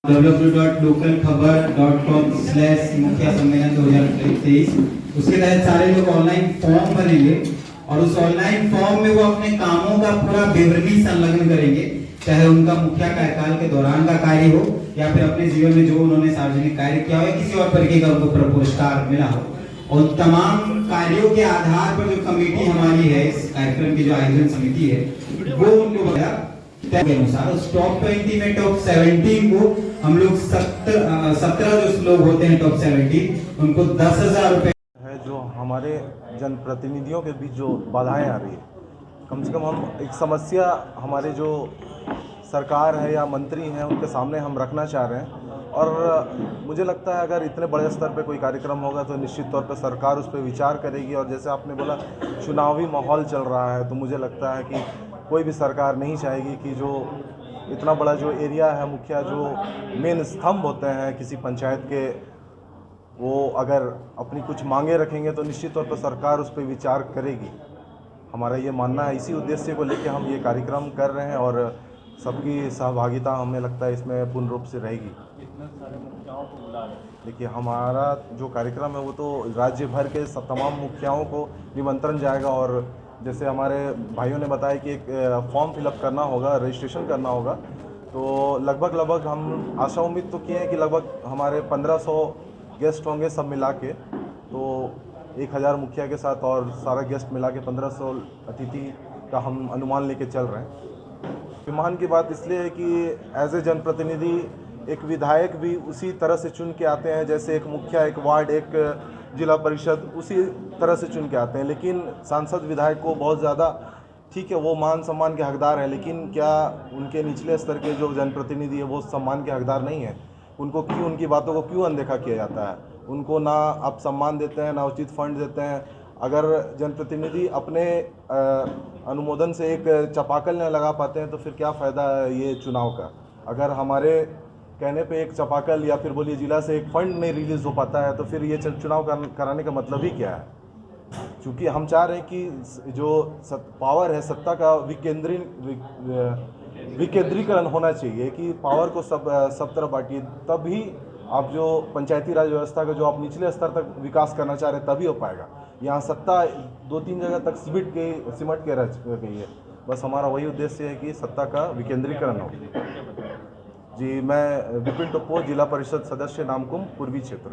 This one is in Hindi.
www.localkhabar.com/मुखिया सम्मेलन 2023। उसके तहत सारे लोग ऑनलाइन फॉर्म भरेंगे और उस ऑनलाइन फॉर्म में वो अपने कामों का पूरा विवरणी संलग्न करेंगे, चाहे उनका मुखिया कार्यकाल के दौरान का कार्य हो या फिर अपने जीवन में जो उन्होंने सार्वजनिक कार्य किया हो या किसी और तरीके का उनको पुरस्कार मिला हो। और तमाम कार्यों के आधार पर जो कमेटी हमारी है, इस कार्यक्रम की जो आयोजन समिति है, वो उनको बताया के अनुसार उस टॉप 20 में टॉप 17 को हम लोग 17 जो लोग होते हैं टॉप 17 उनको 10,000 रुपए है। जो हमारे जनप्रतिनिधियों के बीच जो बाधाएं आ रही है, कम से कम हम एक समस्या हमारे जो सरकार है या मंत्री हैं उनके सामने हम रखना चाह रहे हैं। और मुझे लगता है अगर इतने बड़े स्तर पे कोई कार्यक्रम होगा तो निश्चित तौर पे सरकार उस पर विचार करेगी। और जैसे आपने बोला चुनावी माहौल चल रहा है, तो मुझे लगता है कि कोई भी सरकार नहीं चाहेगी कि जो इतना बड़ा जो एरिया है, मुखिया जो मेन स्तंभ होते हैं किसी पंचायत के, वो अगर अपनी कुछ मांगे रखेंगे तो निश्चित तौर पर सरकार उस पर विचार करेगी। हमारा ये मानना है, इसी उद्देश्य को लेकर हम ये कार्यक्रम कर रहे हैं और सबकी सहभागिता हमें लगता है इसमें पूर्ण रूप से रहेगी। कितने सारे मुखियाओं को बुला रहे हैं? देखिए, हमारा जो कार्यक्रम है वो तो राज्य भर के तमाम मुखियाओं को निमंत्रण जाएगा। और जैसे हमारे भाइयों ने बताया कि एक फॉर्म फिलअप करना होगा, रजिस्ट्रेशन करना होगा, तो लगभग हम आशा उम्मीद तो किए हैं कि लगभग हमारे 1500 गेस्ट होंगे सब मिला के। तो 1000 मुखिया के साथ और सारा गेस्ट मिला के 1500 अतिथि का हम अनुमान लेके चल रहे हैं। विमान की बात इसलिए है कि एज ए जनप्रतिनिधि एक विधायक भी उसी तरह से चुन के आते हैं, जैसे एक मुखिया, एक वार्ड, एक जिला परिषद उसी तरह से चुन के आते हैं। लेकिन सांसद विधायक को बहुत ज़्यादा, ठीक है वो मान सम्मान के हकदार हैं, लेकिन क्या उनके निचले स्तर के जो जनप्रतिनिधि है वो सम्मान के हकदार नहीं है? उनको क्यों, उनकी बातों को क्यों अनदेखा किया जाता है? उनको ना आप सम्मान देते हैं, ना उचित फंड देते हैं। अगर जनप्रतिनिधि अपने अनुमोदन से एक चापाकल न लगा पाते हैं तो फिर क्या फ़ायदा है ये चुनाव का? अगर हमारे कहने पे एक चापाकल या फिर बोलिए जिला से एक फंड नहीं रिलीज़ हो पाता है तो फिर ये चुनाव कराने का मतलब ही क्या है? क्योंकि हम चाह रहे हैं कि जो पावर है, सत्ता का विकेंद्रीकरण होना चाहिए, कि पावर को सब तरफ बांटिए, तभी आप जो पंचायती राज व्यवस्था का जो आप निचले स्तर तक विकास करना चाह रहे हैं तभी हो पाएगा। यहाँ सत्ता 2-3 जगह तक सिमट के रह गई है। बस हमारा वही उद्देश्य है कि सत्ता का विकेंद्रीकरण हो। जी, मैं विपिन टोप्पो, जिला परिषद सदस्य नामकुम पूर्वी क्षेत्र।